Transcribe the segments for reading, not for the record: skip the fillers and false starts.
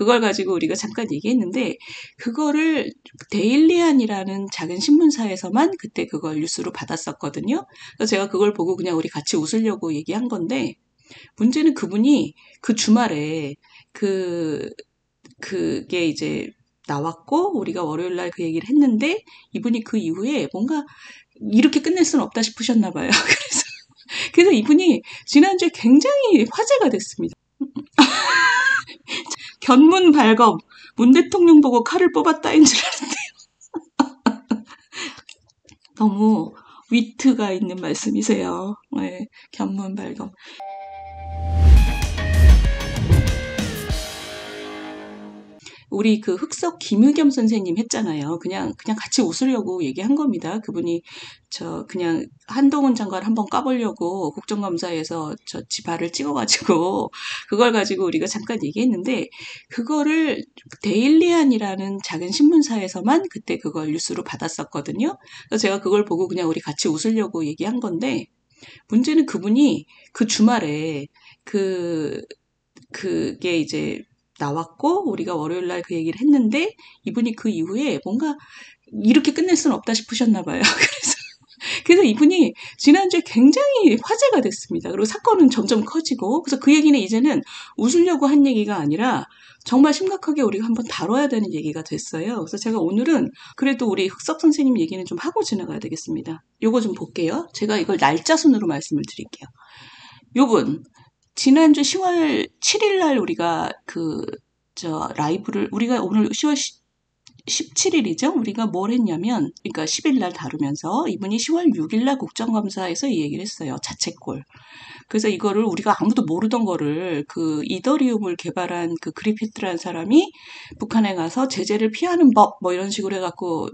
그걸 가지고 우리가 잠깐 얘기했는데 그거를 데일리안이라는 작은 신문사에서만 그때 그걸 뉴스로 받았었거든요. 그래서 제가 그걸 보고 그냥 우리 같이 웃으려고 얘기한 건데 문제는 그분이 그 주말에 그게 이제 나왔고 우리가 월요일 날 그 얘기를 했는데 이분이 그 이후에 뭔가 이렇게 끝낼 수는 없다 싶으셨나 봐요. 그래서 이분이 지난주에 굉장히 화제가 됐습니다. 견문 발검, 문 대통령 보고 칼을 뽑았다인 줄 알았는데요. 너무 위트가 있는 말씀이세요. 네, 견문 발검. 우리 그 흑석 김의겸 선생님 했잖아요. 그냥 같이 웃으려고 얘기한 겁니다. 그분이 그냥 한동훈 장관 한번 까보려고 국정감사에서 지 발을 찍어가지고 그걸 가지고 우리가 잠깐 얘기했는데 그거를 데일리안이라는 작은 신문사에서만 그때 그걸 뉴스로 받았었거든요. 그래서 제가 그걸 보고 그냥 우리 같이 웃으려고 얘기한 건데 문제는 그분이 그 주말에 그게 이제 나왔고 우리가 월요일 날 그 얘기를 했는데 이분이 그 이후에 뭔가 이렇게 끝낼 수는 없다 싶으셨나 봐요. 그래서 이분이 지난주에 굉장히 화제가 됐습니다. 그리고 사건은 점점 커지고 그래서 그 얘기는 이제는 웃으려고 한 얘기가 아니라 정말 심각하게 우리가 한번 다뤄야 되는 얘기가 됐어요. 그래서 제가 오늘은 그래도 우리 흑석 선생님 얘기는 좀 하고 지나가야 되겠습니다. 요거 좀 볼게요. 제가 이걸 날짜 순으로 말씀을 드릴게요. 요분 지난주 10월 7일 날 우리가 라이브를, 우리가 오늘 10월 17일이죠? 우리가 뭘 했냐면, 그러니까 10일 날 다루면서 이분이 10월 6일 날 국정감사에서 이 얘기를 했어요. 자책골. 그래서 이거를 우리가 아무도 모르던 거를 그 이더리움을 개발한 그 그리피트라는 사람이 북한에 가서 제재를 피하는 법 뭐 이런 식으로 해갖고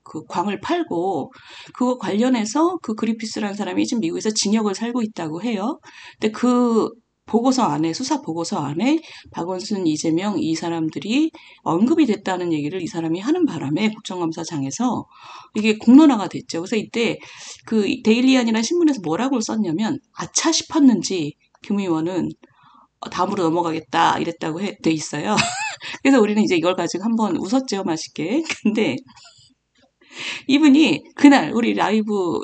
그 광을 팔고 그거 관련해서 그 그리피스라는 사람이 지금 미국에서 징역을 살고 있다고 해요. 근데 그 보고서 안에 수사 보고서 안에 박원순, 이재명 이 사람들이 언급이 됐다는 얘기를 이 사람이 하는 바람에 국정감사장에서 이게 공론화가 됐죠. 그래서 이때 그 데일리안이라는 신문에서 뭐라고 썼냐면 아차 싶었는지 김 의원은 다음으로 넘어가겠다 이랬다고 돼 있어요. 그래서 우리는 이제 이걸 가지고 한번 웃었죠, 맛있게. 근데 이분이 그날 우리 라이브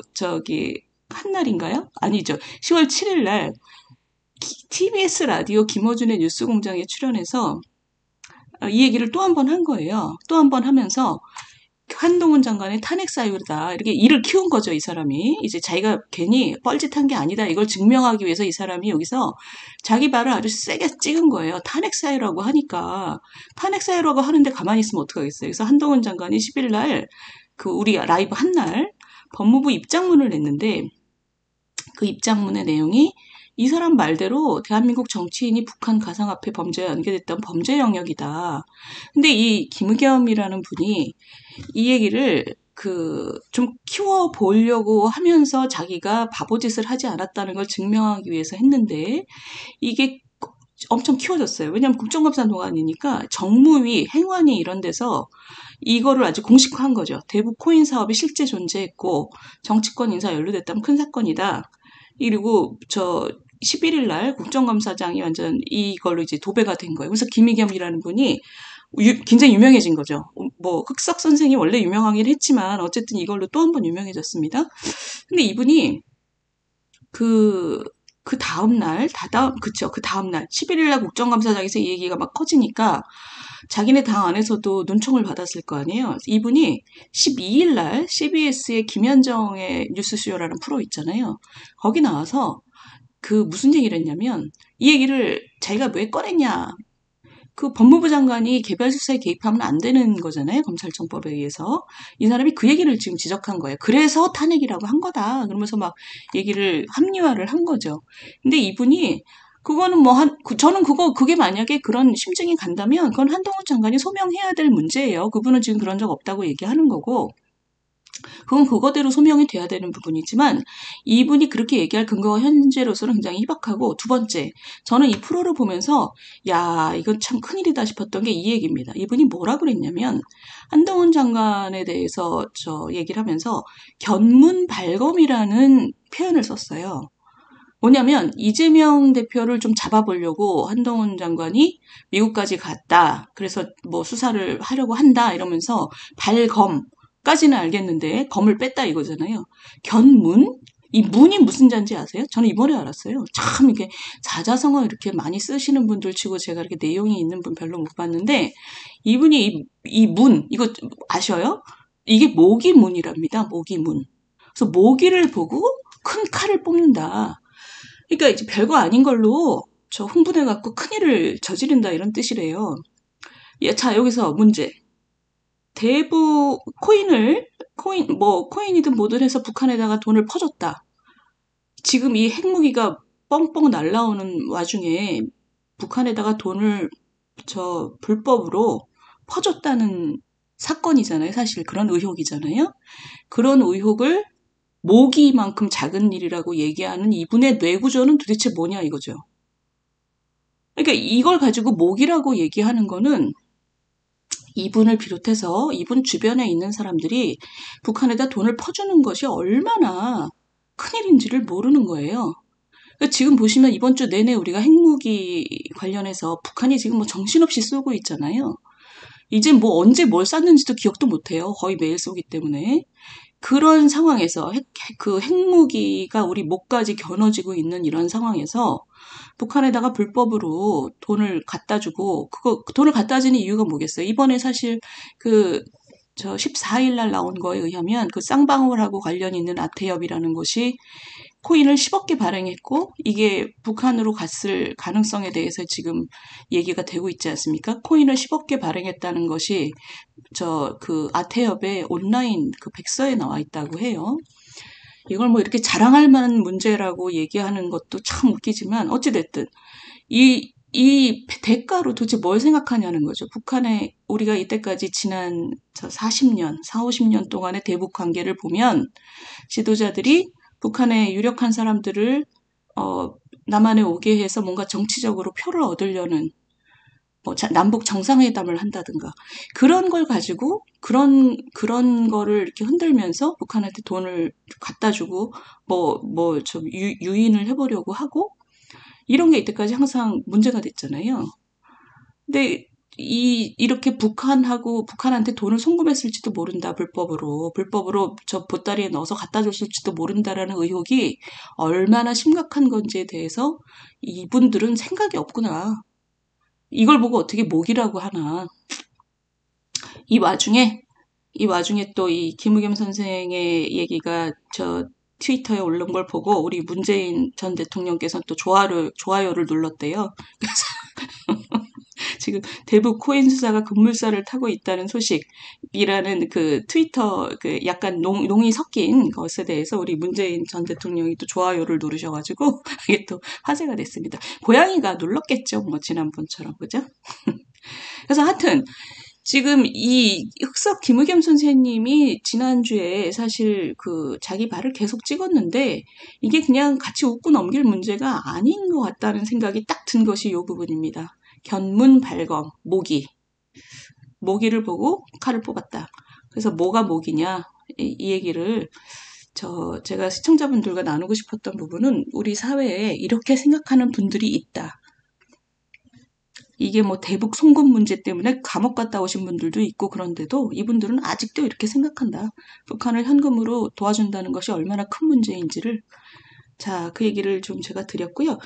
한 날인가요? 아니죠. 10월 7일 날 TBS 라디오 김어준의 뉴스공장에 출연해서 이 얘기를 또 한 번 한 거예요. 또 한 번 하면서 한동훈 장관의 탄핵 사유다. 이렇게 일을 키운 거죠, 이 사람이. 이제 자기가 괜히 뻘짓한 게 아니다. 이걸 증명하기 위해서 이 사람이 여기서 자기 발을 아주 세게 찍은 거예요. 탄핵 사유라고 하니까. 탄핵 사유라고 하는데 가만히 있으면 어떡하겠어요. 그래서 한동훈 장관이 10일 날 우리 라이브 한 날 법무부 입장문을 냈는데 그 입장문의 내용이 이 사람 말대로 대한민국 정치인이 북한 가상화폐 범죄에 연계됐던 범죄 영역이다. 근데 이 김의겸이라는 분이 이 얘기를 좀 키워보려고 하면서 자기가 바보짓을 하지 않았다는 걸 증명하기 위해서 했는데 이게 엄청 키워졌어요. 왜냐하면 국정감사 동안이니까 정무위, 행안위 이런 데서 이거를 아주 공식화한 거죠. 대북 코인 사업이 실제 존재했고 정치권 인사 연루됐다면 큰 사건이다. 그리고 11일 날 국정감사장이 완전 이걸로 이제 도배가 된 거예요. 그래서 김의겸이라는 분이 굉장히 유명해진 거죠. 뭐 흑석 선생이 원래 유명하긴 했지만 어쨌든 이걸로 또 한 번 유명해졌습니다. 근데 이분이 그 다음 날 11일 날 국정감사장에서 이 얘기가 막 커지니까 자기네 당 안에서도 눈총을 받았을 거 아니에요. 이분이 12일 날 CBS의 김현정의 뉴스쇼라는 프로 있잖아요. 거기 나와서 무슨 얘기를 했냐면 이 얘기를 자기가 왜 꺼냈냐. 그 법무부 장관이 개별 수사에 개입하면 안 되는 거잖아요. 검찰청법에 의해서. 이 사람이 그 얘기를 지금 지적한 거예요. 그래서 탄핵이라고 한 거다. 그러면서 막 얘기를 합리화를 한 거죠. 근데 이분이 그거는 저는 그게 만약에 그런 심증이 간다면 그건 한동훈 장관이 소명해야 될 문제예요. 그분은 지금 그런 적 없다고 얘기하는 거고. 그건 그거대로 소명이 돼야 되는 부분이지만 이분이 그렇게 얘기할 근거가 현재로서는 굉장히 희박하고 두 번째, 저는 이 프로를 보면서 야 이건 참 큰일이다 싶었던 게 이 얘기입니다. 이분이 뭐라고 그랬냐면 한동훈 장관에 대해서 얘기를 하면서 견문 발검이라는 표현을 썼어요. 뭐냐면 이재명 대표를 좀 잡아보려고 한동훈 장관이 미국까지 갔다. 그래서 뭐 수사를 하려고 한다 이러면서 발검까지는 알겠는데 검을 뺐다 이거잖아요. 견문? 이 문이 무슨 잔지 아세요? 저는 이번에 알았어요. 참 이렇게 사자성어 이렇게 많이 쓰시는 분들 치고 제가 이렇게 내용이 있는 분 별로 못 봤는데 이분이 이 문, 이거 아셔요? 이게 모기문이랍니다. 모기문. 그래서 모기를 보고 큰 칼을 뽑는다. 그러니까 이제 별거 아닌 걸로 저 흥분해갖고 큰일을 저지른다 이런 뜻이래요. 예, 자, 여기서 문제. 대북 코인이든 뭐든 해서 북한에다가 돈을 퍼줬다. 지금 이 핵무기가 뻥뻥 날라오는 와중에 북한에다가 돈을 불법으로 퍼줬다는 사건이잖아요. 사실 그런 의혹이잖아요. 그런 의혹을 모기만큼 작은 일이라고 얘기하는 이분의 뇌구조는 도대체 뭐냐 이거죠. 그러니까 이걸 가지고 모기라고 얘기하는 거는 이분을 비롯해서 이분 주변에 있는 사람들이 북한에다 돈을 퍼주는 것이 얼마나 큰일인지를 모르는 거예요. 그러니까 지금 보시면 이번 주 내내 우리가 핵무기 관련해서 북한이 지금 뭐 정신없이 쏘고 있잖아요. 이제 뭐 언제 뭘 쐈는지도 기억도 못해요. 거의 매일 쏘기 때문에. 그런 상황에서 그 핵무기가 우리 목까지 겨눠지고 있는 이런 상황에서 북한에다가 불법으로 돈을 갖다 주고 돈을 갖다 주는 이유가 뭐겠어요? 이번에 사실 14일 날 나온 거에 의하면 그 쌍방울하고 관련 있는 아태협이라는 곳이 코인을 10억 개 발행했고 이게 북한으로 갔을 가능성에 대해서 지금 얘기가 되고 있지 않습니까? 코인을 10억 개 발행했다는 것이 아태협의 온라인 그 백서에 나와 있다고 해요. 이걸 뭐 이렇게 자랑할 만한 문제라고 얘기하는 것도 참 웃기지만 어찌됐든 이 대가로 도대체 뭘 생각하냐는 거죠. 북한에 우리가 이때까지 지난 40년, 4, 50년 동안의 대북 관계를 보면 지도자들이 북한의 유력한 사람들을 남한에 오게 해서 뭔가 정치적으로 표를 얻으려는 남북 정상회담을 한다든가 그런 걸 가지고 그런 거를 이렇게 흔들면서 북한한테 돈을 갖다 주고 좀 유인을 해보려고 하고 이런 게 이때까지 항상 문제가 됐잖아요. 근데 이렇게 북한한테 돈을 송금했을지도 모른다, 불법으로 저 보따리에 넣어서 갖다 줬을지도 모른다라는 의혹이 얼마나 심각한 건지에 대해서 이분들은 생각이 없구나. 이걸 보고 어떻게 목이라고 하나. 이 와중에 또 이 김의겸 선생의 얘기가 트위터에 올른 걸 보고 우리 문재인 전 대통령께서는 또 좋아요를 눌렀대요. 그래서 지금 대북 코인 수사가 급물살을 타고 있다는 소식이라는 그 트위터 그 약간 농이 섞인 것에 대해서 우리 문재인 전 대통령이 또 좋아요를 누르셔가지고 이게 또 화제가 됐습니다. 고양이가 눌렀겠죠, 뭐 지난번처럼 그죠? 그래서 하여튼 지금 이 흑석 김의겸 선생님이 지난주에 사실 자기 발을 계속 찍었는데 이게 그냥 같이 웃고 넘길 문제가 아닌 것 같다는 생각이 딱 든 것이 이 부분입니다. 견문 발검, 모기를 보고 칼을 뽑았다. 그래서 뭐가 모기냐 이 얘기를 제가 시청자분들과 나누고 싶었던 부분은 우리 사회에 이렇게 생각하는 분들이 있다. 이게 뭐 대북 송금 문제 때문에 감옥 갔다 오신 분들도 있고 그런데도 이분들은 아직도 이렇게 생각한다. 북한을 현금으로 도와준다는 것이 얼마나 큰 문제인지를 그 얘기를 좀 제가 드렸고요.